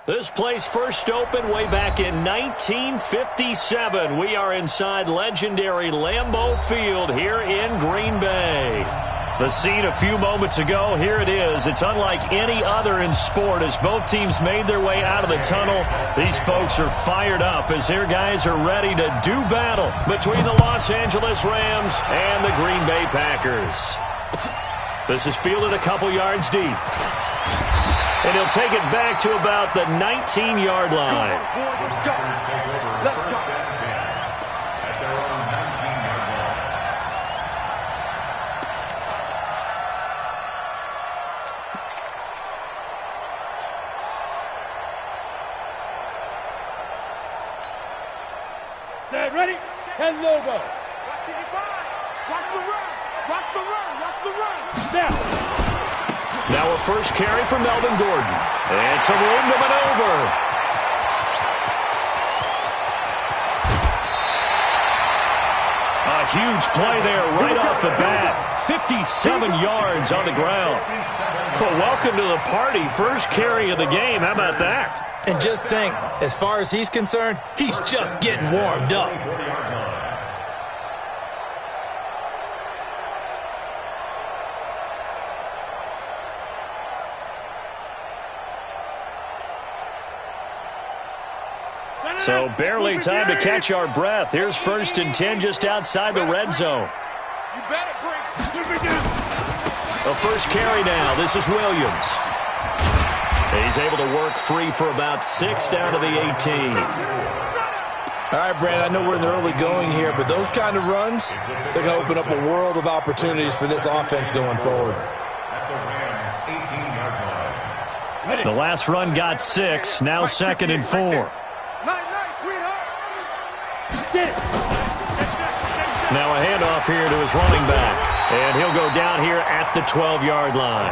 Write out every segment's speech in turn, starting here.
This place first opened way back in 1957. We are inside legendary Lambeau Field here in Green Bay. The scene a few moments ago, here it is. It's unlike any other in sport as both teams made their way out of the tunnel. These folks are fired up as their guys are ready to do battle between the Los Angeles Rams and the Green Bay Packers. This is fielded a couple yards deep. And he'll take it back to about the 19-yard line. Let's go. Let's go. Set, ready? 10 Lobo. Watch the run. Watch the run. Watch the run. Now. Now a first carry for Melvin Gordon. And some room to maneuver. A huge play there right off the bat. 57 yards on the ground. Well, welcome to the party. First carry of the game. How about that? And just think, as far as he's concerned, he's just getting warmed up. So barely time to catch our breath. Here's 1st and 10 just outside the red zone. You better bring. A first carry now. This is Williams. He's able to work free for about 6 down to the 18. All right, Brandon, I know we're in the early going here, but those kind of runs, they're going to open up a world of opportunities for this offense going forward. The last run got 6. Now 2nd and 4. Nice, sweetheart. Now a handoff here to his running back. And he'll go down here at the 12-yard line.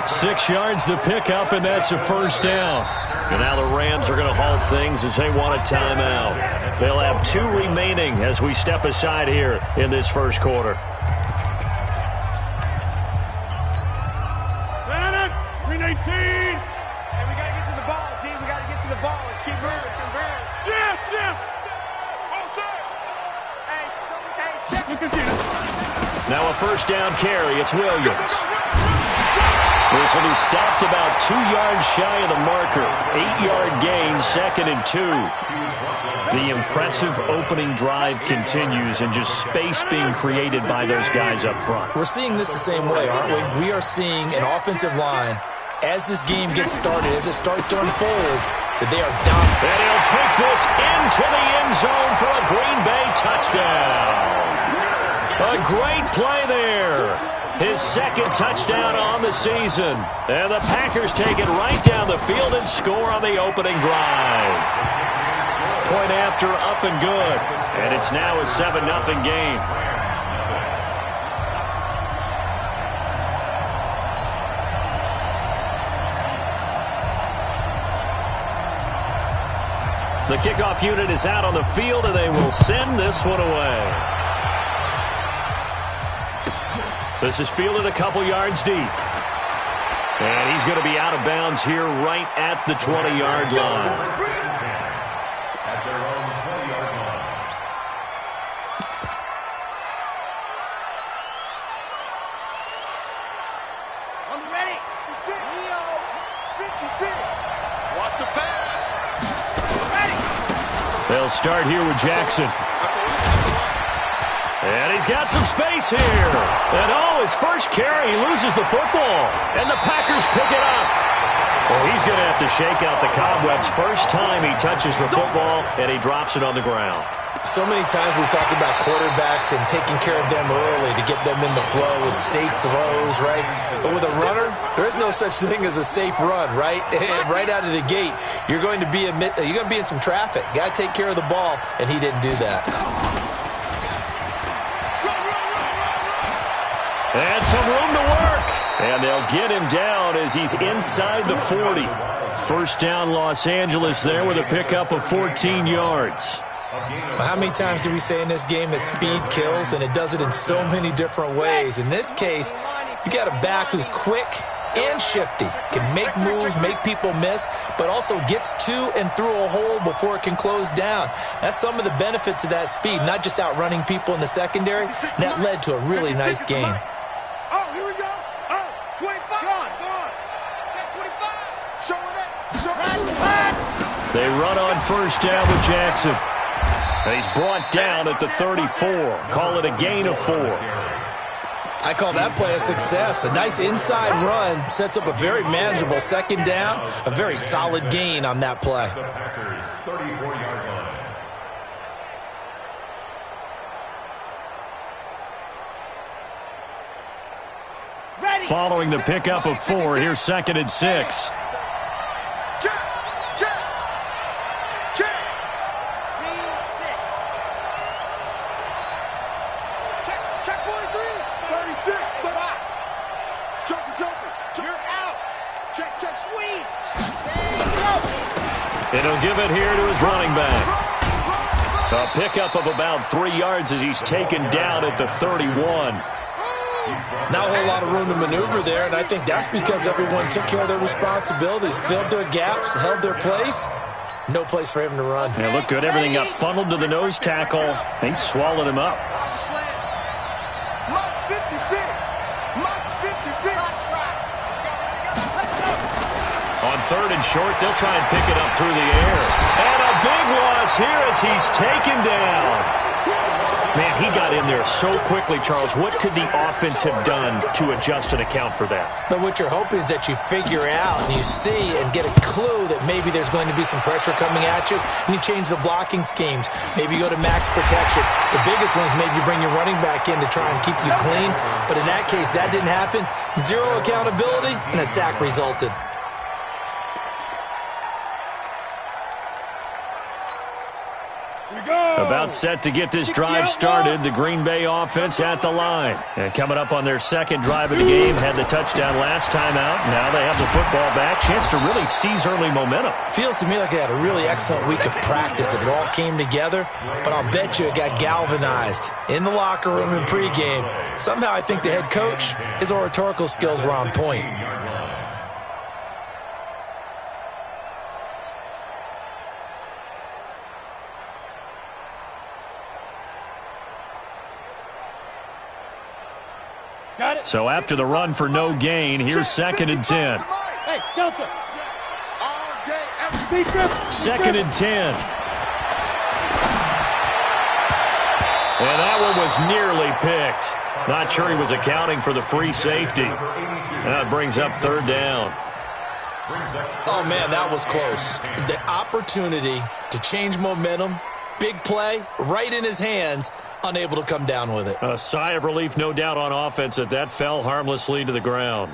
6 yards the pickup, and that's a first down. And now the Rams are going to halt things as they want a timeout. They'll have 2 remaining as we step aside here in this first quarter. 319. Hey, we got to get to the ball, team. We got to get to the ball. Let's keep moving. Jim. All set. Hey, check. Now a first down carry. It's Williams. This will be stopped about 2 yards shy of the marker. 8-yard gain, 2nd and 2. The impressive opening drive continues and just space being created by those guys up front. We're seeing this the same way, aren't we? We are seeing an offensive line, as this game gets started, as it starts to unfold, that they are dominant. And he'll take this into the end zone for a Green Bay touchdown. A great play there. His 2nd touchdown on the season. And the Packers take it right down the field and score on the opening drive. Point after, up and good. And it's now a 7-0 game. The kickoff unit is out on the field, and they will send this one away. This is fielded a couple yards deep. And he's going to be out of bounds here right at the 20-yard line. At their own 20-yard line. On the ready. 56. Leo. 56. Watch the pass. Ready. They'll start here with Jackson. And he's got some space here. And his first carry, he loses the football. And the Packers pick it up. Well, he's going to have to shake out the cobwebs first time he touches the football, and he drops it on the ground. So many times we talk about quarterbacks and taking care of them early to get them in the flow with safe throws, right? But with a runner, there is no such thing as a safe run, right? Right out of the gate, you're going to be in some traffic. Got to take care of the ball, and he didn't do that. And some room to work. And they'll get him down as he's inside the 40. First down, Los Angeles there with a pickup of 14 yards. How many times do we say in this game that speed kills, and it does it in so many different ways? In this case, you got a back who's quick and shifty. Can make moves, make people miss, but also gets to and through a hole before it can close down. That's some of the benefits of that speed, not just outrunning people in the secondary. And that led to a really nice game. Oh, here we go. Oh, 25. Gone. Check 25. Showing it. They run on first down with Jackson. And he's brought down at the 34. Call it a gain of 4. I call that play a success. A nice inside run sets up a very manageable second down. A very solid gain on that play. The Packers' 34-yard line. Ready. Following the pickup of 4, here's 2nd and 6. And he'll give it here to his running back. A pickup of about 3 yards as he's taken down at the 31. Not a whole lot of room to maneuver there, and I think that's because everyone took care of their responsibilities, filled their gaps, held their place. No place for him to run. Yeah, looked good. Everything got funneled to the nose tackle. He swallowed him up. On 3rd and short, they'll try and pick it up through the air. And a big loss here as he's taken down. Man, he got in there so quickly, Charles. What could the offense have done to adjust and account for that? But what you're hoping is that you figure out and you see and get a clue that maybe there's going to be some pressure coming at you, and you change the blocking schemes. Maybe you go to max protection. The biggest one is maybe you bring your running back in to try and keep you clean. But in that case, that didn't happen. Zero accountability, and a sack resulted. About set to get this drive started. The Green Bay offense at the line. And coming up on their 2nd drive of the game, had the touchdown last time out. Now they have the football back. Chance to really seize early momentum. Feels to me like they had a really excellent week of practice. It all came together, but I'll bet you it got galvanized in the locker room in pregame. Somehow I think the head coach, his oratorical skills were on point. So after the run for no gain, here's 2nd and 10. Hey, Delta. 2nd and 10. And that one was nearly picked. Not sure he was accounting for the free safety. That brings up 3rd down. Oh, man, that was close. The opportunity to change momentum, big play, right in his hands, unable to come down with it. A sigh of relief, no doubt, on offense that fell harmlessly to the ground.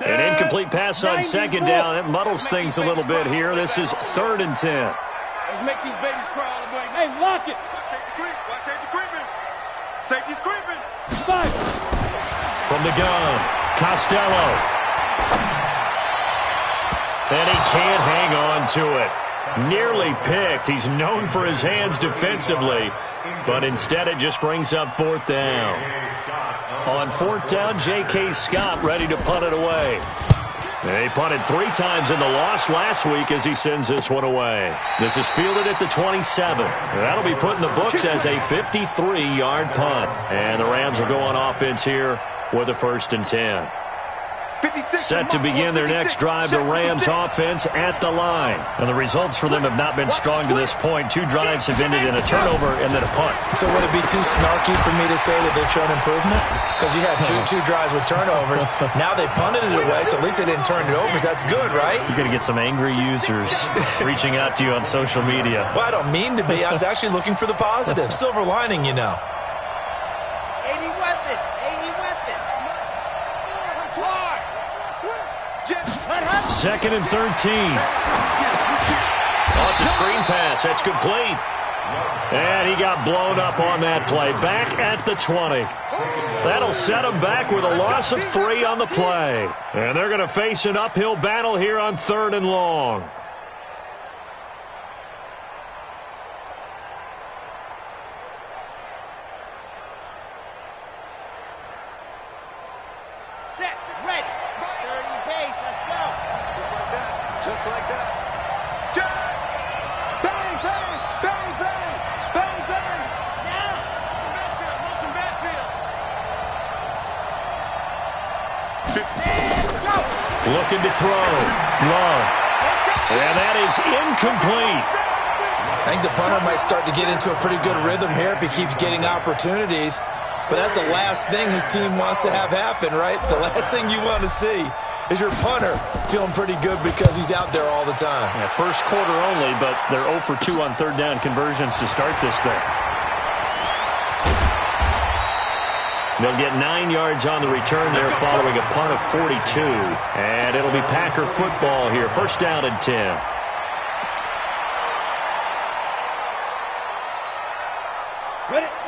An incomplete pass on 2nd down. That muddles things a little bit here. This is 3rd and 10. Let's make these babies cry all the way. Hey, lock it. Watch safety creeping. Safety's creeping. Five. From the gun, Costello. And he can't hang on to it. Nearly picked. He's known for his hands defensively, but instead it just brings up 4th down. On 4th down, J.K. Scott ready to punt it away. He punted 3 times in the loss last week as he sends this one away. This is fielded at the 27. That'll be put in the books as a 53-yard punt. And the Rams will go on offense here with a 1st and 10. Set to begin their next drive, the Rams offense at the line. And the results for them have not been strong to this point. 2 drives have ended in a turnover and then a punt. So would it be too snarky for me to say that they've shown improvement? Because you had two drives with turnovers. Now they punted it away, so at least they didn't turn it over. So that's good, right? You're going to get some angry users reaching out to you on social media. Well, I don't mean to be. I was actually looking for the positive. Silver lining, you know. 80 weapon. 80 weapon. Fly. 2nd and 13. Oh, it's a screen pass. That's complete. And he got blown up on that play. Back at the 20. That'll set him back with a loss of 3 on the play. And they're going to face an uphill battle here on 3rd and long. Ready. Third in pace. Let's go. Just like that. Just like that. Bang, bang, bang, bang, bang, bang. Now. Motion backfield. And go. Looking to throw. Love. And that is incomplete. I think the punter might start to get into a pretty good rhythm here if he keeps getting opportunities. But that's the last thing his team wants to have happen, right? The last thing you want to see is your punter feeling pretty good because he's out there all the time. Yeah, first quarter only, but they're 0 for 2 on third down conversions to start this thing. They'll get 9 yards on the return there following a punt of 42. And it'll be Packer football here. First down and 10.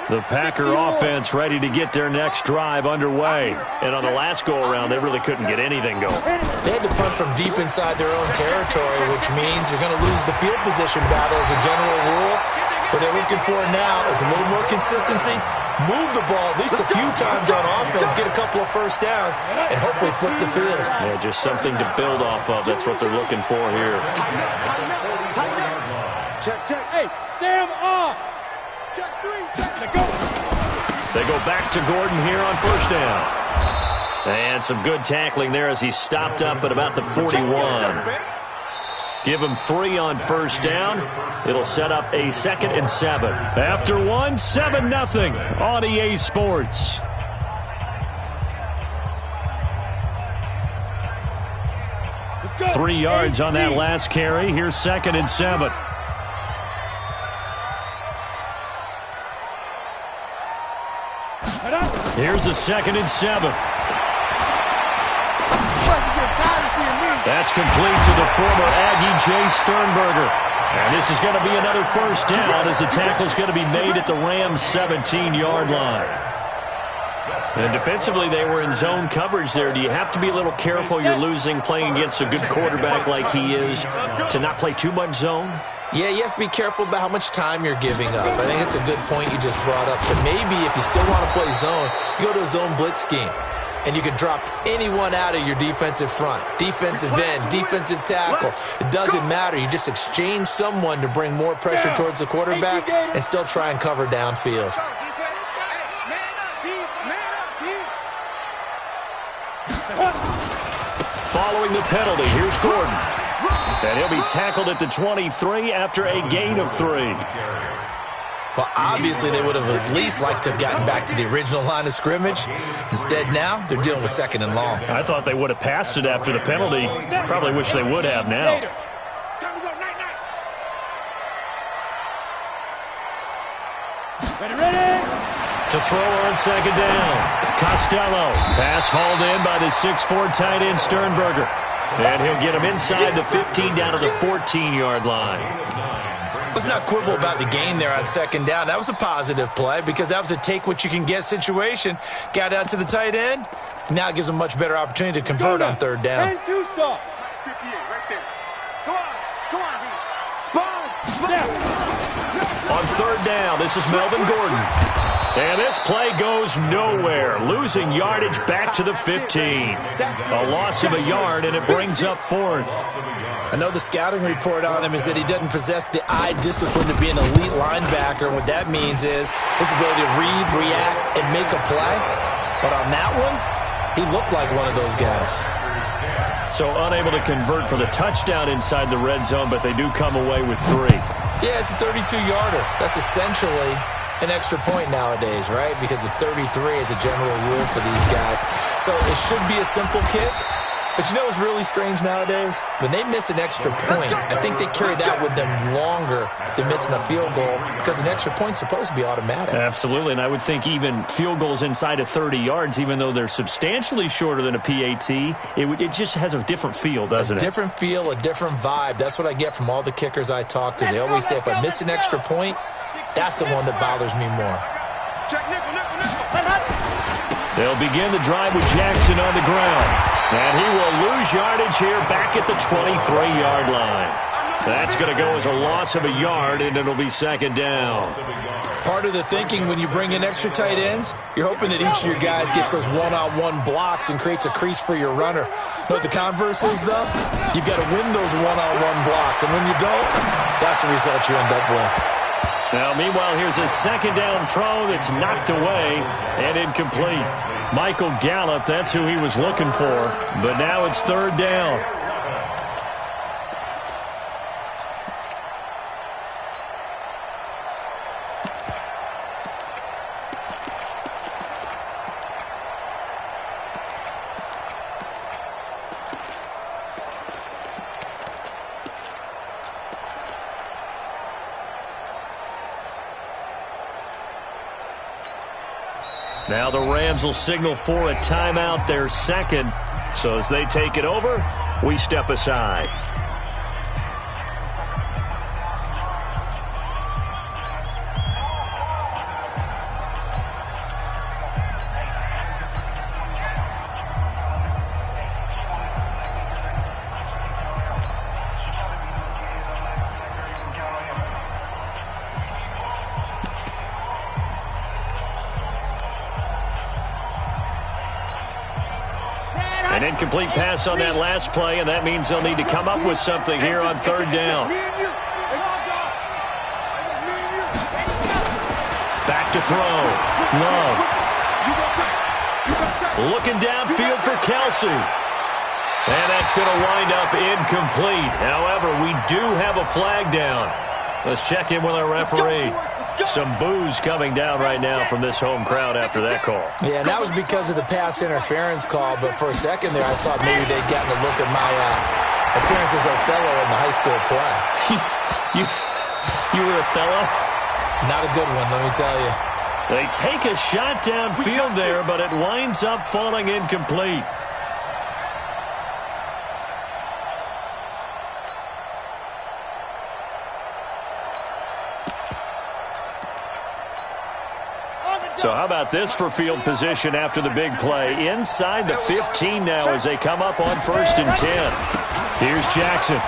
The Packer offense ready to get their next drive underway. And on the last go-around, they really couldn't get anything going. They had to punt from deep inside their own territory, which means you're going to lose the field position battle as a general rule. What they're looking for now is a little more consistency. Move the ball at least a few times on offense, get a couple of first downs, and hopefully flip the field. Yeah, just something to build off of. That's what they're looking for here. Check, check. Hey, Sam off. Check 3. Check. Go. They go back to Gordon here on first down. And some good tackling there as he stopped up at about the 41. Give him 3 on first down. It'll set up a 2nd and 7. After 1, 7-0 on EA Sports. Let's go. 3 yards on that last carry. Here's 2nd and 7. Here's a 2nd and 7. That's complete to the former Aggie, Jay Sternberger. And this is going to be another first down as the tackle's going to be made at the Rams' 17-yard line. And defensively, they were in zone coverage there. Do you have to be a little careful? You're losing, playing against a good quarterback like he is, to not play too much zone? Yeah, you have to be careful about how much time you're giving up. I think it's a good point you just brought up. So maybe if you still want to play zone, you go to a zone blitz scheme. And you can drop anyone out of your defensive front. Defensive end, defensive tackle. It doesn't matter. You just exchange someone to bring more pressure towards the quarterback and still try and cover downfield. Following the penalty, here's Gordon. And he'll be tackled at the 23 after a gain of 3. Well, obviously, they would have at least liked to have gotten back to the original line of scrimmage. Instead, now, they're dealing with 2nd and long. I thought they would have passed it after the penalty. Probably wish they would have now. Ready. To throw on 2nd down. Costello. Pass hauled in by the 6'4" tight end Sternberger. And he'll get him inside the 15 down to the 14-yard line. Let's not quibble about the gain there on 2nd down. That was a positive play because that was a take-what-you-can-get situation. Got out to the tight end. Now it gives them a much better opportunity to convert on 3rd down. And 2 soft. 58 right there. Come on, D. Sponge. On 3rd down, this is Melvin Gordon. And this play goes nowhere. Losing yardage back to the 15. A loss of a yard, and it brings up 4th. I know the scouting report on him is that he doesn't possess the eye discipline to be an elite linebacker. What that means is his ability to read, react, and make a play. But on that one, he looked like one of those guys. So unable to convert for the touchdown inside the red zone, but they do come away with 3. Yeah, it's a 32-yarder. That's essentially an extra point nowadays, right? Because it's 33 as a general rule for these guys. So it should be a simple kick. But you know what's really strange nowadays? When they miss an extra point, I think they carry that with them longer than missing a field goal because an extra point's supposed to be automatic. Absolutely, and I would think even field goals inside of 30 yards, even though they're substantially shorter than a PAT, it just has a different feel, doesn't it? A different feel, a different vibe. That's what I get from all the kickers I talk to. They always say if I miss an extra point, that's the one that bothers me more. They'll begin the drive with Jackson on the ground. And he will lose yardage here back at the 23-yard line. That's going to go as a loss of a yard, and it'll be second down. Part of the thinking when you bring in extra tight ends, you're hoping that each of your guys gets those one-on-one blocks and creates a crease for your runner. You know what the converse is, though? You've got to win those one-on-one blocks, and when you don't, that's the result you end up with. Now, meanwhile, here's a second down throw that's knocked away and incomplete. Michael Gallup, that's who he was looking for, but now it's third down. Now the Rams will signal for a timeout, their second. So as they take it over, we step aside. An incomplete pass on that last play, and that means they'll need to come up with something here on third down. Back to throw. Love. Looking downfield for Kelsey. And that's going to wind up incomplete. However, we do have a flag down. Let's check in with our referee. Some boos coming down right now from this home crowd after that call. Yeah, and that was because of the pass interference call, but for a second there, I thought maybe they'd gotten a look at my appearance as Othello in the high school play. You were Othello? Not a good one, let me tell you. They take a shot downfield there, but it winds up falling incomplete. So how about this for field position after the big play? Inside the 15 now as they come up on 1st and 10. Here's Jackson.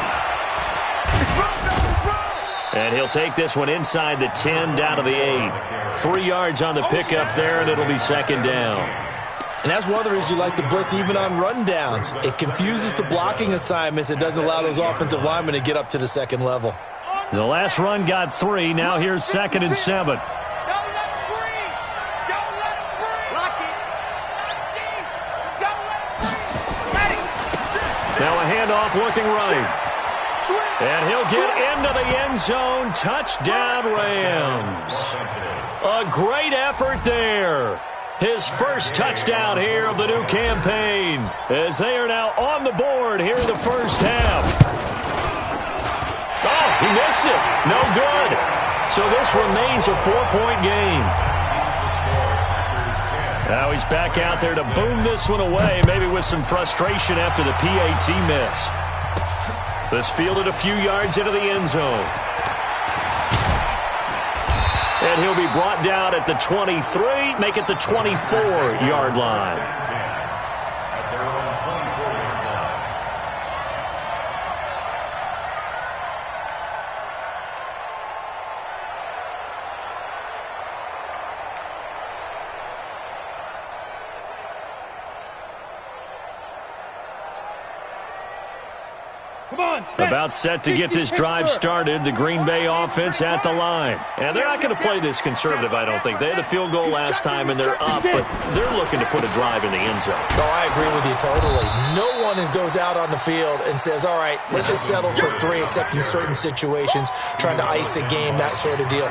And he'll take this one inside the 10 down to the 8. 3 yards on the pickup there, and it'll be second down. And that's one of the reasons you like to blitz even on rundowns. It confuses the blocking assignments. It doesn't allow those offensive linemen to get up to the second level. The last run got 3. Now here's 2nd and 7. Now a handoff looking right. And he'll get into the end zone. Touchdown, Rams. A great effort there. His first touchdown here of the new campaign as they are now on the board here in the first half. Oh, he missed it. No good. So this remains a 4-point game. Now he's back out there to boom this one away, maybe with some frustration after the PAT miss. This fielded a few yards into the end zone. And he'll be brought down at the 23, make it the 24-yard line. About set to get this drive started. The Green Bay offense at the line. And they're not going to play this conservative, I don't think. They had a field goal last time, and they're up, but they're looking to put a drive in the end zone. Oh, I agree with you totally. No one goes out on the field and says, all right, let's just settle for 3, except in certain situations, trying to ice a game, that sort of deal.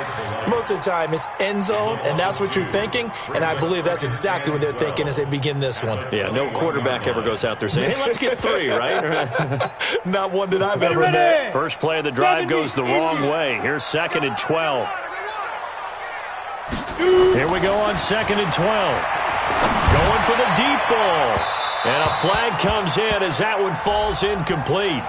Most of the time, it's end zone, and that's what you're thinking, and I believe that's exactly what they're thinking as they begin this one. Yeah, no quarterback ever goes out there saying, hey, let's get 3, right? Not one that I've ever met. First play of the drive goes the wrong way. Here's 2nd and 12. Here we go on 2nd and 12. Going for the deep ball. And a flag comes in as that one falls incomplete.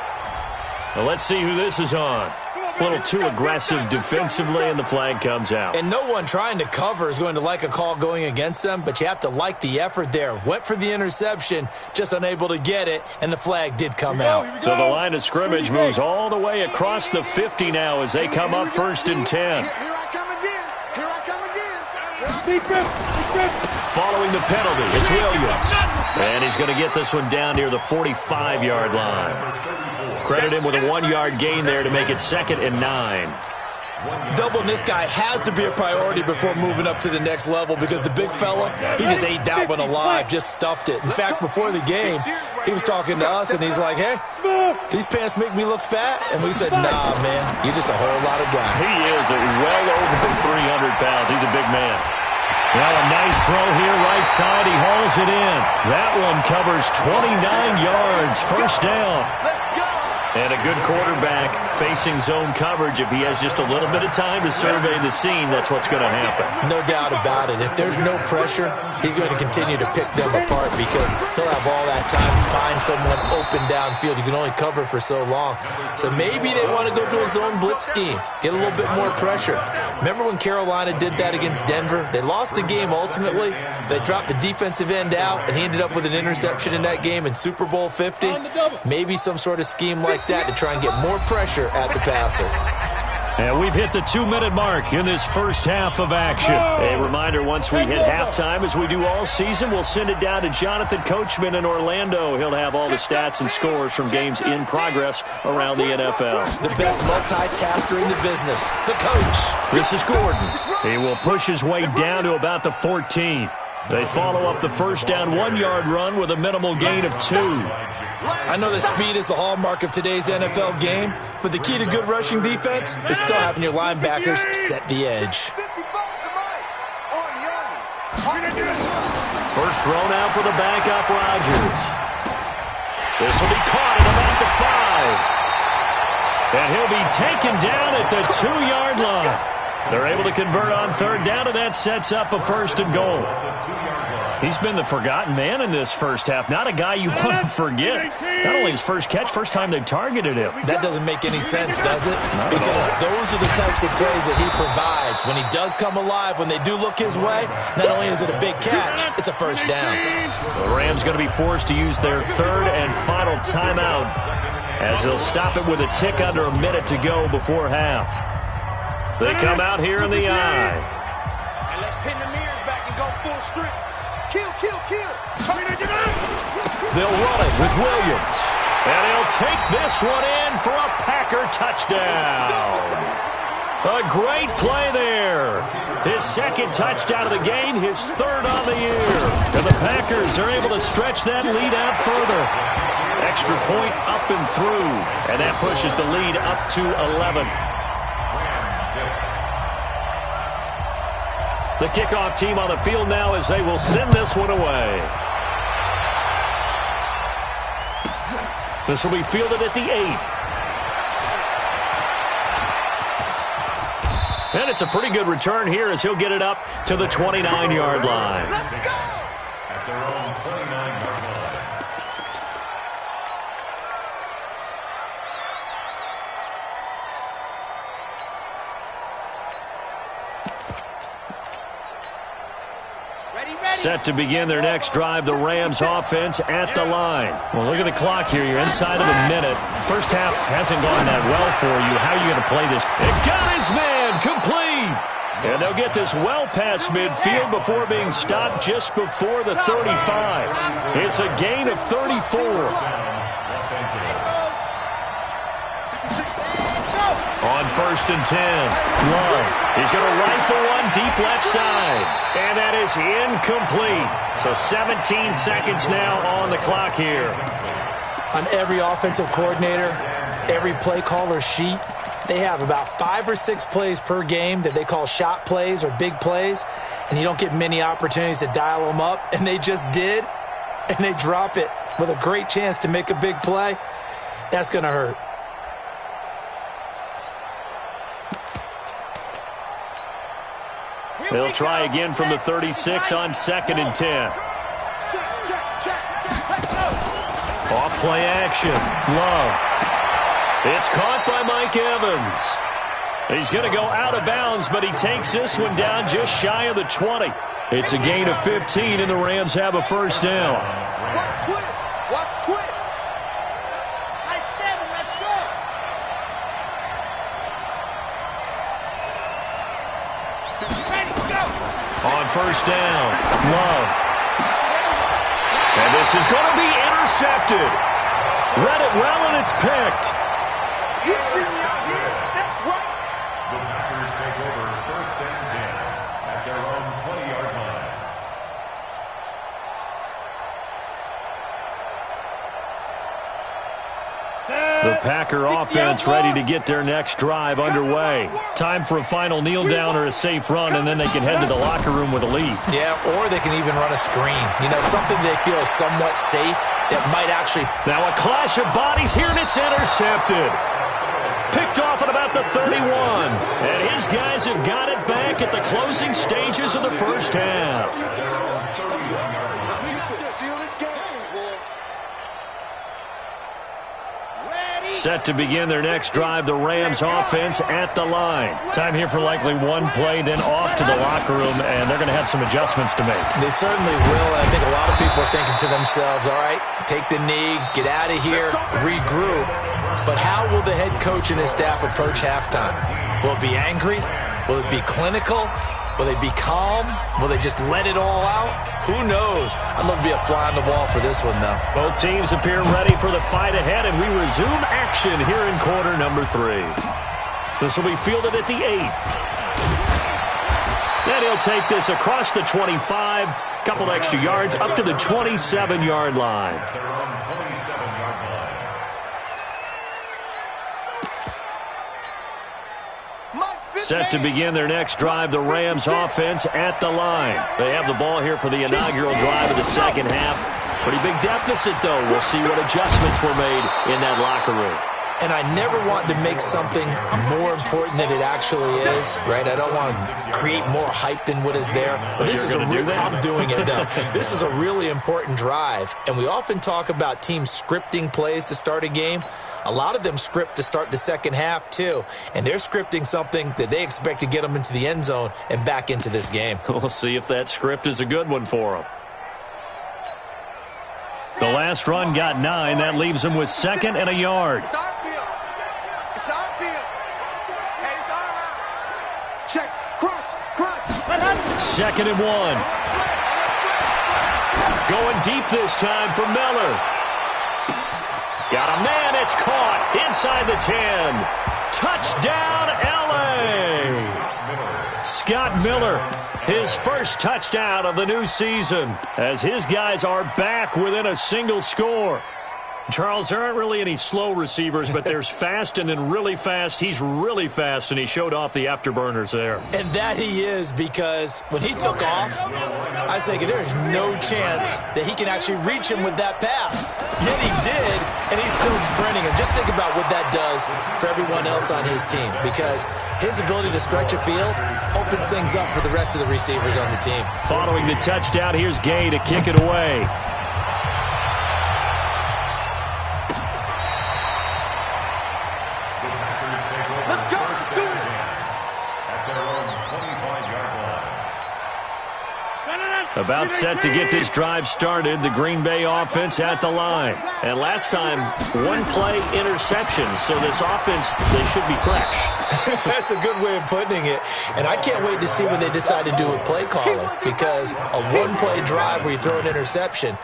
Well, let's see who this is on. A little too aggressive defensively, and the flag comes out. And no one trying to cover is going to like a call going against them, but you have to like the effort there. Went for the interception, just unable to get it, and the flag did come out. So the line of scrimmage moves all the way across the 50 now as they come up 1st and 10. Here I come again. Here I come again. Following the penalty, it's Williams. And he's going to get this one down near the 45-yard line. Credit him with a 1-yard gain there to make it 2nd and 9. Doubling this guy has to be a priority before moving up to the next level because the big fella, he just ate that one alive, just stuffed it. In fact, before the game, he was talking to us, and he's like, hey, these pants make me look fat? And we said, nah, man, you're just a whole lot of guy. He is well over 300 pounds. He's a big man. Well, a nice throw here, right side. He hauls it in. That one covers 29 yards, 1st down. And a good quarterback facing zone coverage. If he has just a little bit of time to survey the scene, that's what's going to happen. No doubt about it. If there's no pressure, he's going to continue to pick them apart because he'll have all that time to find someone open downfield. You can only cover for so long. So maybe they want to go to a zone blitz scheme, get a little bit more pressure. Remember when Carolina did that against Denver? They lost the game ultimately. They dropped the defensive end out, and he ended up with an interception in that game in Super Bowl 50. Maybe some sort of scheme like that to try and get more pressure at the passer. And we've hit the 2-minute mark in this first half of action. A reminder, once we hit halftime, as we do all season, we'll send it down to Jonathan Coachman in Orlando. He'll have all the stats and scores from games in progress around the NFL. The best multitasker in the business, the coach. This is Gordon. He will push his way down to about the 14. They follow up the 1st down 1-yard run with a minimal gain of 2. I know that speed is the hallmark of today's NFL game, but the key to good rushing defense is still having your linebackers set the edge. First thrown out for the backup, Rodgers. This will be caught at about the 5. And he'll be taken down at the 2-yard line. They're able to convert on 3rd down, and that sets up a 1st and goal. He's been the forgotten man in this first half. Not a guy you want to forget. Not only his first catch, first time they've targeted him. That doesn't make any sense, does it? Because those are the types of plays that he provides. When he does come alive, when they do look his way, not only is it a big catch, it's a 1st down. The Rams going to be forced to use their 3rd and final timeout as they'll stop it with a tick under a minute to go before half. They come out here in the eye. And let's pin the mirrors back and go full strip. Kill. They'll run it with Williams. And he'll take this one in for a Packer touchdown. A great play there. His 2nd touchdown of the game, his 3rd on the year. And the Packers are able to stretch that lead out further. Extra point up and through. And that pushes the lead up to 11. The kickoff team on the field now as they will send this one away. This will be fielded at the 8. And it's a pretty good return here as he'll get it up to the 29-yard line. Let's go! At their own 29-yard line. Set to begin their next drive, the Rams offense at the line. Well, look at the clock here. You're inside of a minute. First half hasn't gone that well for you. How are you going to play this? It got his man complete. And they'll get this well past midfield before being stopped just before the 35. It's a gain of 34. On 1st and 10, Love. He's going to rifle one deep left side. And that is incomplete. So 17 seconds now on the clock here. On every offensive coordinator, every play caller sheet, they have about 5 or 6 plays per game that they call shot plays or big plays. And you don't get many opportunities to dial them up. And they just did. And they drop it with a great chance to make a big play. That's going to hurt. They'll try again from the 36 on 2nd and 10. Off play action. Love. It's caught by Mike Evans. He's going to go out of bounds, but he takes this one down just shy of the 20. It's a gain of 15, and the Rams have a first down. Watch twist. Watch twist. Nice 7. Let's go. Ready, go. On first down, Love. And this is going to be intercepted. Read it well, and it's picked. You see me out here? That's right. The Packers take over first and 10 at their own 20-yard line. The Packer offense ready to get their next drive underway. Time for a final kneel down or a safe run, and then they can head to the locker room with a lead. Yeah, or they can even run a screen. You know, something they feel is somewhat safe that might actually... Now a clash of bodies here, and it's intercepted. Picked off at about the 31. And his guys have got it back at the closing stages of the first half. Set to begin their next drive, the Rams offense at the line. Time here for likely one play, then off to the locker room, and they're going to have some adjustments to make. They certainly will, and I think a lot of people are thinking to themselves, all right, take the knee, get out of here, regroup. But how will the head coach and his staff approach halftime? Will it be angry? Will it be clinical? Will they be calm? Will they just let it all out? Who knows? I'd love to be a fly on the wall for this one, though. Both teams appear ready for the fight ahead, and we resume action here in quarter number 3. This will be fielded at the 8. And he'll take this across the 25, couple extra yards, up to the 27-yard line. Set to begin their next drive, the Rams offense at the line. They have the ball here for the inaugural drive of the second half. Pretty big deficit, though. We'll see what adjustments were made in that locker room. And I never want to make something more important than it actually is, right? I don't want to create more hype than what is there. But this is I'm doing it, though. This is a really important drive. And we often talk about teams scripting plays to start a game. A lot of them script to start the second half, too. And they're scripting something that they expect to get them into the end zone and back into this game. We'll see if that script is a good one for them. The last run got 9. That leaves them with 2nd and a yard. It's our field. It's our field. Hey, it's our house. Check. Crunch. 2nd and 1. Going deep this time for Miller. Got a man. It's caught inside the 10. Touchdown, L.A. Scott Miller, his first touchdown of the new season, as his guys are back within a single score. Charles, there aren't really any slow receivers, but there's fast and then really fast. He's really fast, and he showed off the afterburners there. And that he is, because when he took off, I was thinking there's no chance that he can actually reach him with that pass. Yet he did, and he's still sprinting. And just think about what that does for everyone else on his team, because his ability to stretch a field opens things up for the rest of the receivers on the team. Following the touchdown, here's Gay to kick it away. About set to get this drive started, the Green Bay offense at the line. And last time, one play interception, so this offense, they should be fresh. That's a good way of putting it. And I can't wait to see what they decide to do with play calling, because a one-play drive where you throw an interception,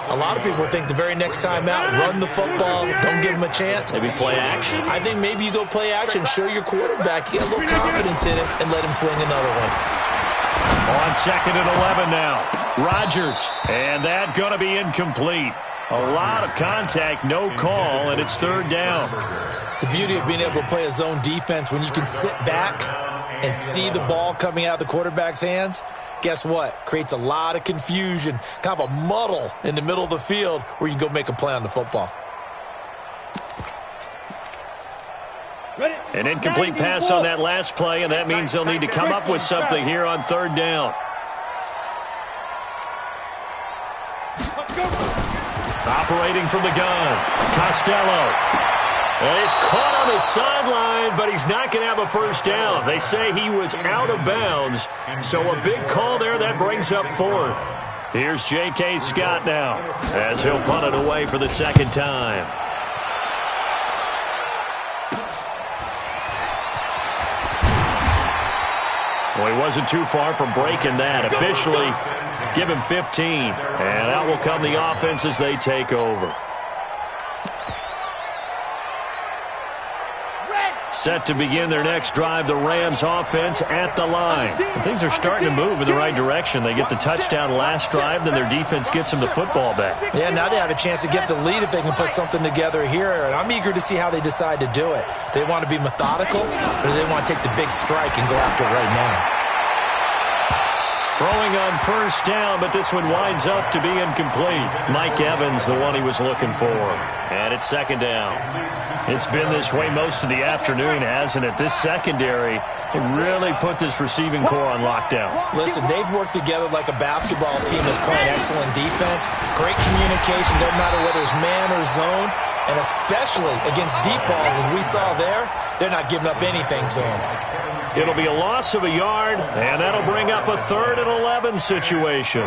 a lot of people think the very next time out, run the football, don't give them a chance. Maybe play action? I think maybe you go play action, show your quarterback, you get a little confidence in it, and let him fling another one. On 2nd and 11 now. Rodgers. And that going to be incomplete. A lot of contact, no call, and it's 3rd down. The beauty of being able to play a zone defense, when you can sit back and see the ball coming out of the quarterback's hands, guess what? Creates a lot of confusion, kind of a muddle in the middle of the field where you can go make a play on the football. An incomplete pass on that last play, and that means they'll need to come up with something here on 3rd down. Operating from the gun, Costello. And he's caught on the sideline, but he's not going to have a first down. They say he was out of bounds, so a big call there that brings up fourth. Here's J.K. Scott now, as he'll punt it away for the second time. Well, he wasn't too far from breaking that. Officially, give him 15. And out will come the offense as they take over. Set to begin their next drive, the Rams offense at the line. And things are starting to move in the right direction. They get the touchdown last drive, then their defense gets them the football back. Yeah, now they have a chance to get the lead if they can put something together here. And I'm eager to see how they decide to do it. Do they want to be methodical, or do they want to take the big strike and go after it right now? Throwing on first down, but this one winds up to be incomplete. Mike Evans, the one he was looking for. And it's second down. It's been this way most of the afternoon, hasn't it? This secondary really put this receiving core on lockdown. Listen, they've worked together like a basketball team that's playing excellent defense. Great communication, doesn't matter whether it's man or zone. And especially against deep balls, as we saw there, they're not giving up anything to them. It'll be a loss of a yard, and that'll bring up a 3rd and 11 situation.